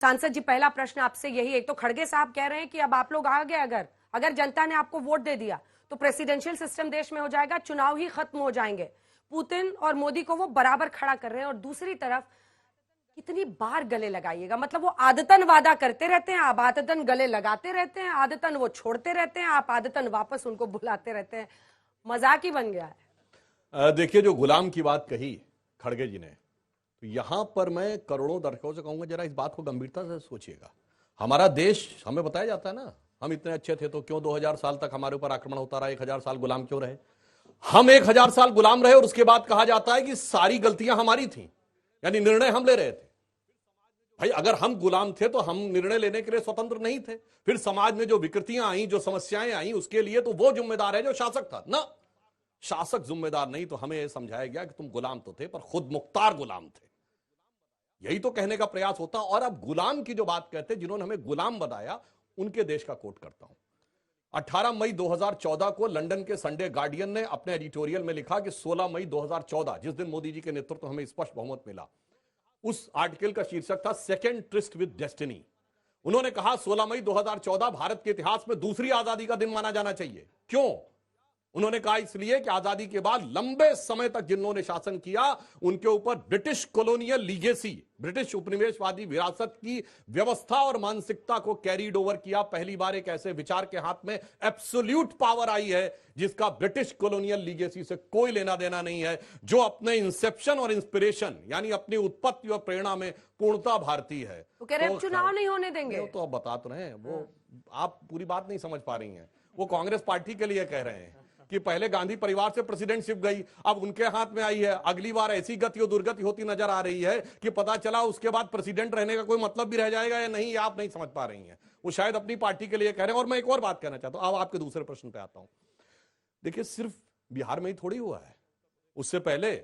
सांसद जी, पहला प्रश्न आपसे यही। एक तो खड़गे साहब कह रहे हैं कि अब आप लोग आ गए, अगर जनता ने आपको वोट दे दिया तो प्रेसिडेंशियल सिस्टम देश में हो जाएगा, चुनाव ही खत्म हो जाएंगे। पुतिन और मोदी को वो बराबर खड़ा कर रहे हैं। और दूसरी तरफ कितनी बार गले लगाइएगा, मतलब वो आदतन वादा करते रहते हैं, आप आदतन गले लगाते रहते हैं, आदतन वो छोड़ते रहते हैं, आप आदतन वापस उनको बुलाते रहते हैं। मजाक ही बन गया है। देखिए, जो गुलाम की बात कही खड़गे जी ने, तो यहां पर मैं करोड़ों दर्शकों से कहूंगा, जरा इस बात को गंभीरता से सोचिएगा। हमारा देश, हमें बताया जाता है ना, हम इतने अच्छे थे तो क्यों 2000 साल तक हमारे ऊपर आक्रमण होता रहा, 1000 साल गुलाम क्यों रहे? हम 1000 साल गुलाम रहे और उसके बाद कहा जाता है कि सारी गलतियां हमारी थी, यानी निर्णय हम ले रहे थे। भाई, अगर हम गुलाम थे तो हम निर्णय लेने के लिए स्वतंत्र नहीं थे। फिर समाज में जो विकृतियां आई, जो समस्याएं आई, उसके लिए तो वो जिम्मेदार है जो शासक था ना। शासक जिम्मेदार नहीं, तो हमें यह समझाया गया कि तुम गुलाम तो थे पर खुद मुख्तार गुलाम थे। यही तो कहने का प्रयास होता। और अब गुलाम की जो बात कहते, जिन्होंने हमें गुलाम बनाया, उनके देश का कोट करता हूं। 18 मई 2014 को लंदन के संडे गार्डियन ने अपने एडिटोरियल में लिखा कि 16 मई 2014, जिस दिन मोदी जी के नेतृत्व हमें स्पष्ट बहुमत मिला, उस आर्टिकल का शीर्षक था सेकेंड ट्रिस्ट विद डेस्टिनी। उन्होंने कहा 16 मई 2014 भारत के इतिहास में दूसरी आजादी का दिन माना जाना चाहिए। क्यों? उन्होंने कहा इसलिए कि आजादी के बाद लंबे समय तक जिन्होंने शासन किया, उनके ऊपर ब्रिटिश कॉलोनियल लीगेसी, ब्रिटिश उपनिवेशवादी विरासत की व्यवस्था और मानसिकता को कैरीड ओवर किया। पहली बार एक ऐसे विचार के हाथ में एब्सोल्यूट पावर आई है जिसका ब्रिटिश कॉलोनियल लीगेसी से कोई लेना देना नहीं है, जो अपने इंसेप्शन और इंस्पिरेशन यानी अपनी उत्पत्ति और प्रेरणा में पूर्णता भारतीय है। वो कह रहे हैं चुनाव नहीं होने देंगे। तो अब बता तो रहे हैं, वो आप पूरी बात नहीं समझ पा रही हैं। वो कांग्रेस पार्टी के लिए कह रहे हैं कि पहले गांधी परिवार से प्रेसिडेंटशिप गई, अब उनके हाथ में आई है। अगली बार ऐसी गति और दुर्गति होती नजर आ रही है कि पता चला उसके बाद प्रेसिडेंट रहने का कोई मतलब भी रह जाएगा या नहीं, आप नहीं समझ पा रही हैं। वो शायद अपनी पार्टी के लिए कह रहे हैं। और मैं एक और बात कहना चाहता हूं, अब आपके दूसरे प्रश्न पे आता हूं। देखिए, सिर्फ बिहार में ही थोड़ी हुआ है। उससे पहले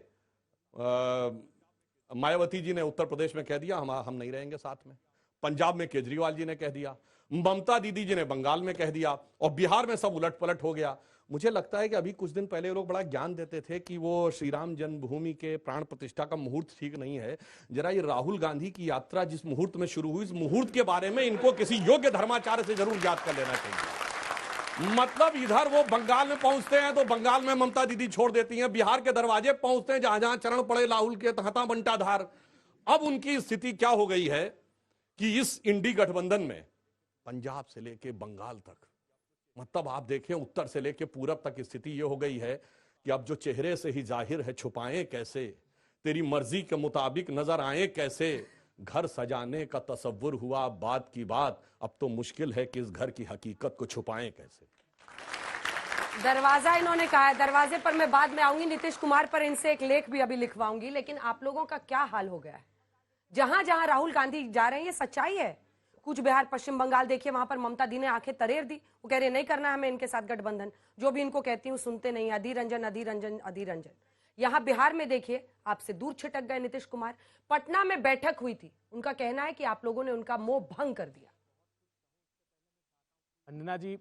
मायावती जी ने उत्तर प्रदेश में कह दिया हम नहीं रहेंगे साथ में। पंजाब में केजरीवाल जी ने कह दिया, ममता दीदी जी ने बंगाल में कह दिया, और बिहार में सब उलट पलट हो गया। मुझे लगता है कि अभी कुछ दिन पहले लोग बड़ा ज्ञान देते थे कि वो श्री राम जन्मभूमि के प्राण प्रतिष्ठा का मुहूर्त ठीक नहीं है। जरा ये राहुल गांधी की यात्रा जिस मुहूर्त में शुरू हुई, इस मुहूर्त के बारे में इनको किसी योग्य धर्माचार्य से जरूर याद कर लेना चाहिए। मतलब इधर वो बंगाल में पहुंचते हैं तो बंगाल में ममता दीदी छोड़ देती हैं, बिहार के दरवाजे पहुंचते हैं जहां जहां चरण पड़े राहुल के तहता बंटाधार। अब उनकी स्थिति क्या हो गई है कि इस इंडी गठबंधन में पंजाब से लेके बंगाल तक, मतलब आप देखें उत्तर से लेके पूरब तक स्थिति ये हो गई है कि अब जो चेहरे से ही जाहिर है छुपाएं कैसे, तेरी मर्जी के मुताबिक नजर आए कैसे, घर सजाने का तसव्वुर हुआ बात की बात, अब तो मुश्किल है कि इस घर की हकीकत को छुपाएं कैसे। दरवाजा इन्होंने कहा है, दरवाजे पर मैं बाद में आऊंगी। नीतीश कुमार पर इनसे एक लेख भी अभी लिखवाऊंगी। लेकिन आप लोगों का क्या हाल हो गया है? जहां जहां राहुल गांधी जा रहे हैं, ये सच्चाई है। कुछ बिहार, पश्चिम बंगाल देखिए, वहां पर ममता दी ने आंखें तरेर दी। वो कह रहे नहीं करना हमें इनके साथ गठबंधन, जो भी इनको कहती हूँ सुनते नहीं, अधीर रंजन अधीर रंजन अधीर रंजन। यहाँ बिहार में देखिए, आपसे दूर छिटक गए नीतीश कुमार। पटना में बैठक हुई थी, उनका कहना है कि आप लोगों ने उनका मोह भंग कर दिया। वंदना जी,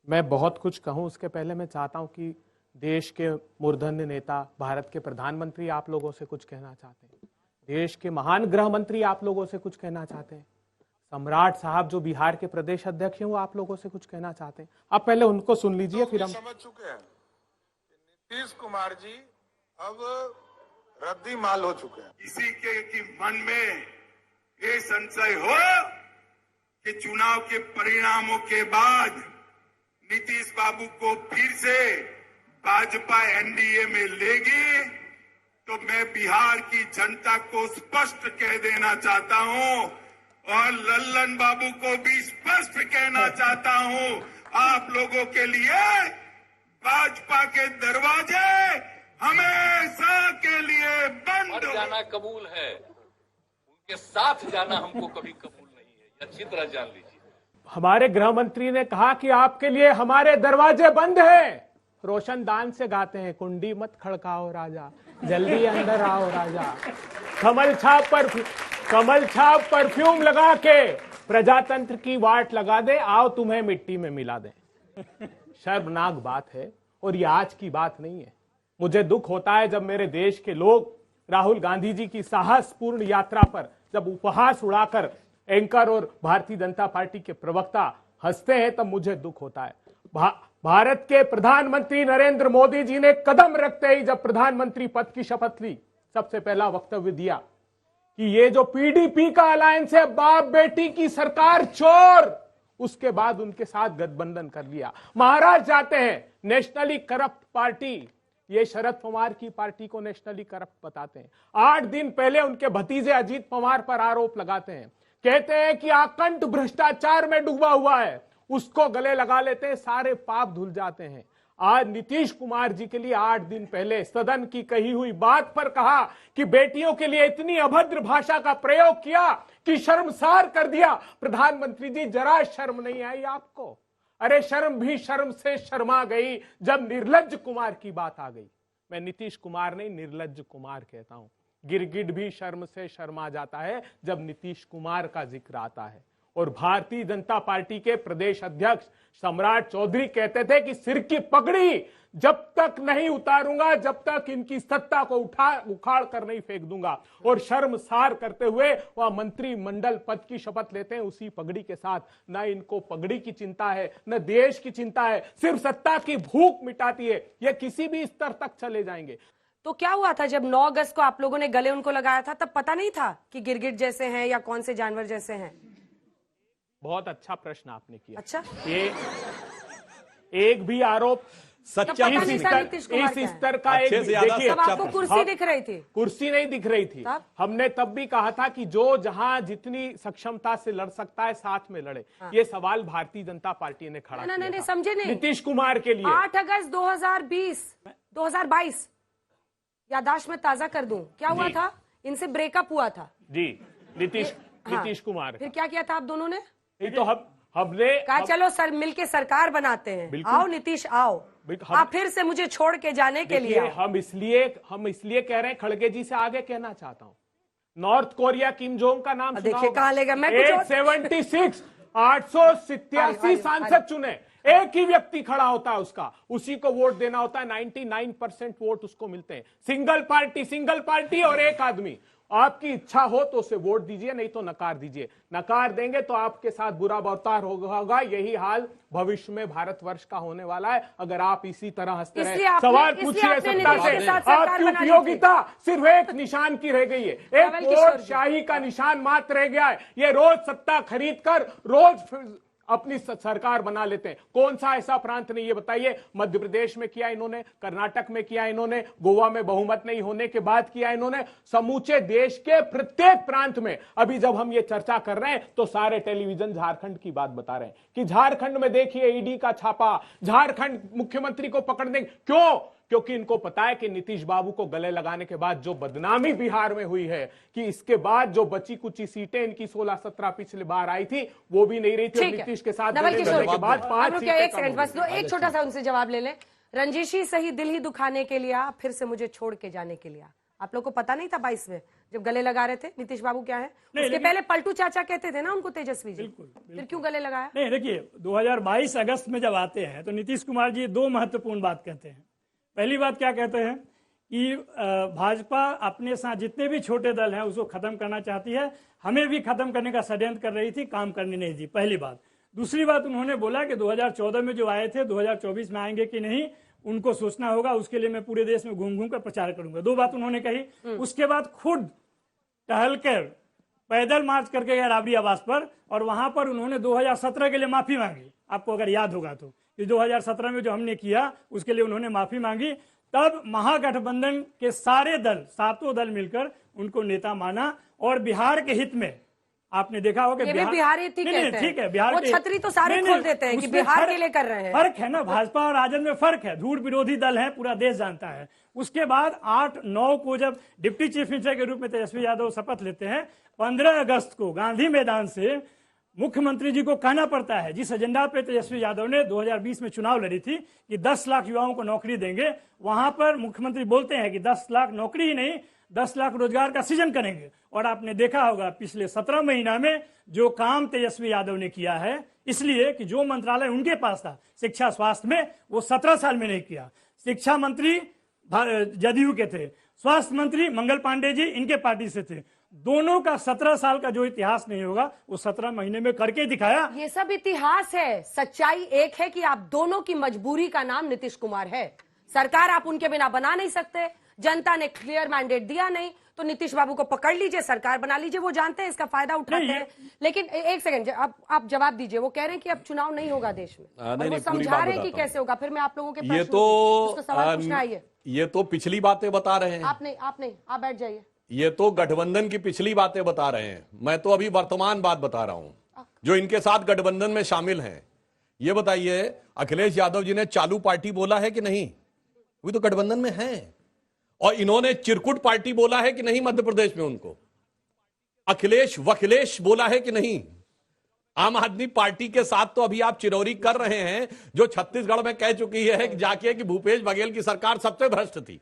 मैं बहुत कुछ कहूं उसके पहले मैं चाहता हूं कि देश के मूर्धन्य नेता, भारत के प्रधानमंत्री आप लोगों से कुछ कहना चाहते हैं, देश के महान गृह मंत्री आप लोगों से कुछ कहना चाहते हैं, सम्राट साहब जो बिहार के प्रदेश अध्यक्ष हैं वो आप लोगों से कुछ कहना चाहते हैं। आप पहले उनको सुन लीजिए, फिर हम समझ चुके हैं कि नीतीश कुमार जी अब रद्दी माल हो चुके हैं। किसी के कि मन में ये संशय हो कि चुनाव के परिणामों के बाद नीतीश बाबू को फिर से भाजपा एनडीए में लेगी, तो मैं बिहार की जनता को स्पष्ट कह देना चाहता हूं और लल्लन बाबू को भी स्पष्ट कहना चाहता हूं, आप लोगों के लिए भाजपा के दरवाजे हमेशा के लिए बंद। जाना कबूल है, उनके साथ जाना हमको कभी कबूल नहीं है, अच्छी तरह जान लीजिए। हमारे गृह मंत्री ने कहा कि आपके लिए हमारे दरवाजे बंद हैं। रोशनदान से गाते हैं, कुंडी मत खड़काओ राजा, जल्दी अंदर आओ राजा। कमल छाप परफ्यूम लगा के प्रजातंत्र की वाट लगा दे, आओ तुम्हें मिट्टी में मिला दे। शर्मनाक बात है और ये आज की बात नहीं है। मुझे दुख होता है जब मेरे देश के लोग राहुल गांधी जी की साहसपूर्ण यात्रा पर जब उपहास उड़ाकर एंकर और भारतीय जनता पार्टी के प्रवक्ता हंसते हैं तब मुझे दुख होता है। भारत के प्रधानमंत्री नरेंद्र मोदी जी ने कदम रखते ही जब प्रधानमंत्री पद की शपथ ली, सबसे पहला वक्तव्य दिया कि ये जो पीडीपी का अलायंस है, बाप बेटी की सरकार चोर। उसके बाद उनके साथ गठबंधन कर लिया। महाराज जाते हैं नेशनली करप्ट पार्टी, ये शरद पवार की पार्टी को नेशनली करप्ट बताते हैं। 8 दिन पहले उनके भतीजे अजीत पवार पर आरोप लगाते हैं, कहते हैं कि आकंठ भ्रष्टाचार में डूबा हुआ है, उसको गले लगा लेते हैं, सारे पाप धुल जाते हैं। आज नीतीश कुमार जी के लिए 8 दिन पहले सदन की कही हुई बात पर कहा कि बेटियों के लिए इतनी अभद्र भाषा का प्रयोग किया कि शर्मसार कर दिया। प्रधानमंत्री जी, जरा शर्म नहीं आई आपको? अरे शर्म भी शर्म से शर्मा गई जब निर्लज्ज कुमार की बात आ गई। मैं नीतीश कुमार नहीं, निर्लज्ज कुमार कहता हूं। गिरगिट भी शर्म से शर्मा जाता है जब नीतीश कुमार का जिक्र आता है। और भारतीय जनता पार्टी के प्रदेश अध्यक्ष सम्राट चौधरी कहते थे कि सिर की पगड़ी जब तक नहीं उतारूंगा, जब तक इनकी सत्ता को उखाड़ कर नहीं फेंक दूंगा। और शर्मसार करते हुए वह मंत्रिमंडल पद की शपथ लेते हैं उसी पगड़ी के साथ। न इनको पगड़ी की चिंता है, न देश की चिंता है, सिर्फ सत्ता की भूख मिटाती है। ये किसी भी स्तर तक चले जाएंगे। तो क्या हुआ था जब 9 अगस्त को आप लोगों ने गले उनको लगाया था, तब पता नहीं था कि गिरगिट जैसे हैं या कौन से जानवर जैसे हैं? बहुत अच्छा प्रश्न आपने किया। अच्छा, ये एक भी आरोप सच्चा पता नहीं था नीतीश कुमार इस स्तर का एक, अच्छे से ज्यादा देखिए, तब आपको कुर्सी दिख रही थी? कुर्सी नहीं दिख रही थी। हमने तब भी कहा था कि जो जहां जितनी सक्षमता से लड़ सकता है साथ में लड़े। ये सवाल भारतीय जनता पार्टी ने खड़ा किया। नहीं, समझे नहीं। नीतीश कुमार के लिए 8 अगस्त 2022 यादाश्त में ताजा कर दूं, क्या हुआ था? इनसे ब्रेकअप हुआ था जी, नीतीश कुमार। फिर क्या किया था आप दोनों ने? नहीं तो हमने कहा चलो सर मिलके सरकार बनाते हैं, आओ नीतीश आओ, आप फिर से मुझे छोड़ के जाने के लिए। हम इसलिए कह रहे हैं, खड़गे जी से आगे कहना चाहता हूं, नॉर्थ कोरिया किम जोंग का नाम देखिए कहां ले गया। मैं 887 सांसद चुने, एक ही व्यक्ति खड़ा होता है उसका, उसी को वोट देना होता है। 99% वोट उसको मिलते हैं। सिंगल पार्टी और एक आदमी। आपकी इच्छा हो तो उसे वोट दीजिए, नहीं तो नकार दीजिए। नकार देंगे तो आपके साथ बुरा बर्ताव होगा। यही हाल भविष्य में भारतवर्ष का होने वाला है अगर आप इसी तरह हंसते रहे। सवाल पूछिए सत्ता से, आपकी उपयोगिता सिर्फ एक निशान की रह गई है, एक वोट शाही का निशान मात्र रह गया है। ये रोज सत्ता खरीद कर रोज अपनी सरकार बना लेते हैं। कौन सा ऐसा प्रांत नहीं, ये बताइए? मध्य प्रदेश में किया इन्होंने, कर्नाटक में किया इन्होंने, गोवा में बहुमत नहीं होने के बाद किया इन्होंने। समूचे देश के प्रत्येक प्रांत में। अभी जब हम ये चर्चा कर रहे हैं तो सारे टेलीविजन झारखंड की बात बता रहे हैं कि झारखंड में देखिए ईडी का छापा, झारखंड मुख्यमंत्री को पकड़ने। क्यों? क्योंकि इनको पता है कि नीतीश बाबू को गले लगाने के बाद जो बदनामी बिहार में हुई है, कि इसके बाद जो बची कुछ सीटें इनकी 16-17 पिछले बार आई थी वो भी नहीं रही थी। नीतीश के साथ गले लगने के बाद 5 सीटें। बस एक छोटा सा उनसे जवाब ले लें। रंजीशी सही दिल ही दुखाने के लिए, फिर से मुझे छोड़ के जाने के लिए। आप लोग को पता नहीं था 22 में जब गले लगा रहे थे नीतीश बाबू क्या है? उसके पहले पलटू चाचा कहते थे ना उनको तेजस्वी जी। फिर क्यों गले लगाया? नहीं, देखिए 2022 अगस्त में जब आते हैं तो नीतीश कुमार जी 2 महत्वपूर्ण बात कहते हैं। पहली बात क्या कहते हैं कि भाजपा अपने साथ जितने भी छोटे दल हैं उसको खत्म करना चाहती है, हमें भी खत्म करने का षड्यंत्र कर रही थी, काम करने नहीं दी। पहली बात। दूसरी बात, उन्होंने बोला कि 2014 में जो आए थे 2024 में आएंगे कि नहीं उनको सोचना होगा, उसके लिए मैं पूरे देश में घूम घूम कर प्रचार करूंगा। 2 बात उन्होंने कही। उसके बाद खुद टहलकर पैदल मार्च करके गए राबड़ी आवास पर, और वहां पर उन्होंने 2017 के लिए माफी मांगी। आपको अगर याद होगा तो 2017 में जो हमने किया उसके लिए उन्होंने माफी मांगी। तब महागठबंधन के सारे दल, 7 दल मिलकर उनको नेता माना। और बिहार के हित में आपने देखा होगा कि बिहार ठीक है, बिहार वो छतरी तो सारे खोल देते हैं कि बिहार के लिए कर रहे हैं। फर्क है ना, भाजपा और राजद में फर्क है। धूड़ विरोधी दल है, पूरा देश जानता है। उसके बाद 8-9 को जब डिप्टी चीफ मिनिस्टर के रूप में तेजस्वी यादव शपथ लेते हैं, 15 अगस्त को गांधी मैदान से मुख्यमंत्री जी को कहना पड़ता है, जिस एजेंडा पे तेजस्वी यादव ने 2020 में चुनाव लड़ी थी कि 10 लाख युवाओं को नौकरी देंगे, वहां पर मुख्यमंत्री बोलते हैं कि 10 लाख नौकरी ही नहीं 10 लाख रोजगार का सृजन करेंगे। और आपने देखा होगा पिछले 17 महीना में जो काम तेजस्वी यादव ने किया है, इसलिए कि जो मंत्रालय उनके पास था शिक्षा स्वास्थ्य में, वो 17 साल में नहीं किया। शिक्षा मंत्री जदयू के थे, स्वास्थ्य मंत्री मंगल पांडे जी इनके पार्टी से थे। दोनों का 17 साल का जो इतिहास नहीं होगा वो 17 महीने में करके दिखाया। ये सब इतिहास है, सच्चाई एक है कि आप दोनों की मजबूरी का नाम नीतीश कुमार है। सरकार आप उनके बिना बना नहीं सकते, जनता ने क्लियर मैंडेट दिया नहीं, तो नीतीश बाबू को पकड़ लीजिए, सरकार बना लीजिए, वो जानते हैं इसका फायदा उठाते हैं। लेकिन एक सेकंड, अब आप जवाब दीजिए। वो कह रहे हैं कि अब चुनाव नहीं होगा देश में, और वो समझा रहे हैं कि कैसे होगा। फिर मैं आप लोगों के ये तो सवाल पूछना आइए। ये तो पिछली बातें बता रहे हैं। आप नहीं, आप बैठ जाइए। ये तो गठबंधन की पिछली बातें बता रहे हैं, मैं तो अभी वर्तमान बात बता रहा हूं जो इनके साथ गठबंधन में शामिल हैं। ये बताइए, अखिलेश यादव जी ने चालू पार्टी बोला है कि नहीं? वो तो गठबंधन में हैं। और इन्होंने चिरकुट पार्टी बोला है कि नहीं मध्य प्रदेश में? उनको अखिलेश वखिलेश बोला है कि नहीं? आम आदमी पार्टी के साथ तो अभी आप चिरौरी कर रहे हैं, जो छत्तीसगढ़ में कह चुकी है कि जाके कि भूपेश बघेल की सरकार सबसे भ्रष्ट थी।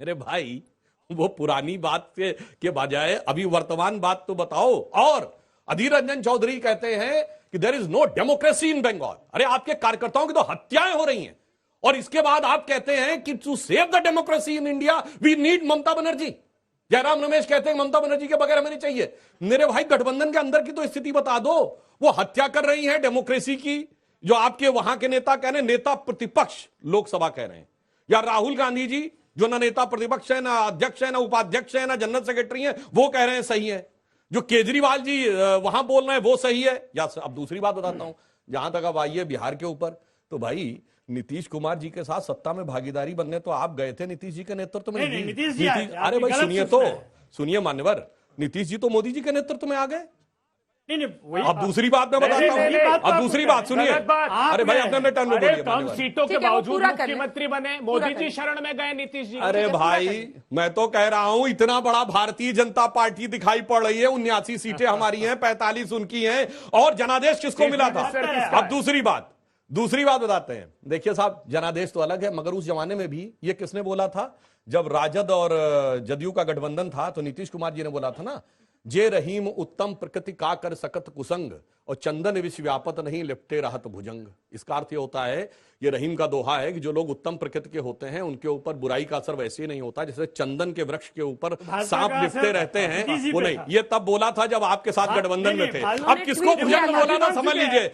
अरे भाई, वो पुरानी बात के बजाय अभी वर्तमान बात तो बताओ। और अधीर रंजन चौधरी कहते हैं कि there is no democracy in Bengal. अरे आपके कार्यकर्ताओं की तो हत्याएं हो रही हैं, और इसके बाद आप कहते हैं कि to save the democracy in India we need Mamata Banerjee. Jairam Ramesh कहते हैं ममता बनर्जी के बगैर हमें नहीं चाहिए। मेरे भाई, गठबंधन के अंदर की तो स्थिति बता दो। वो हत्या कर रही है डेमोक्रेसी की, जो आपके वहां के नेता कह रहे हैं, नेता प्रतिपक्ष लोकसभा कह रहे हैं, या राहुल गांधी जी जो ना नेता प्रतिपक्ष है, ना अध्यक्ष है, ना उपाध्यक्ष है, ना जनरल सेक्रेटरी है, वो कह रहे हैं सही है। जो केजरीवाल जी वहां बोल रहे हैं वो सही है। या अब दूसरी बात बताता हूं, जहां तक अब आई है बिहार के ऊपर, तो भाई नीतीश कुमार जी के साथ सत्ता में भागीदारी बनने तो आप गए थे नीतीश जी के नेतृत्व में। नीतीश जी अरे भाई सुनिए मान्यवर, नीतीश जी तो मोदी जी के नेतृत्व में आ गए। नहीं, अब दूसरी बात मैं बताता हूं। अब दूसरी बात सुनिए। अरे भाई, अपने टर्न में बोलिए। कम सीटों के ठीक है, वो बावजूद पूरा कर लें। मुख्यमंत्री बने, मोदी जी शरण में गए नीतीश जी। अरे भाई, मैं तो कह रहा हूं, इतना बड़ा भारतीय जनता पार्टी दिखाई पड़ रही है। 79 सीटें हमारी हैं, 45 उनकी हैं, और जनादेश किसको मिला था? अब दूसरी बात बताते हैं। देखिए साहब, जनादेश तो अलग है, मगर उस जमाने में भी ये किसने बोला था? जब राजद और जदयू का गठबंधन था तो नीतीश कुमार जी ने बोला था ना, जे रहीम उत्तम प्रकृति का कर सकत कुसंग, और चंदन विश्व व्यापत नहीं लिपटे रहत भुजंग। इसका अर्थ ये होता है, ये रहीम का दोहा है कि जो लोग उत्तम प्रकृति के होते हैं उनके ऊपर बुराई का असर वैसे ही नहीं होता जैसे चंदन के वृक्ष के ऊपर सांप लिपटे रहते हैं, वो नहीं। ये तब बोला था जब आपके साथ गठबंधन में थे। अब किसको भुजंग बोला ना, समझ लीजिए।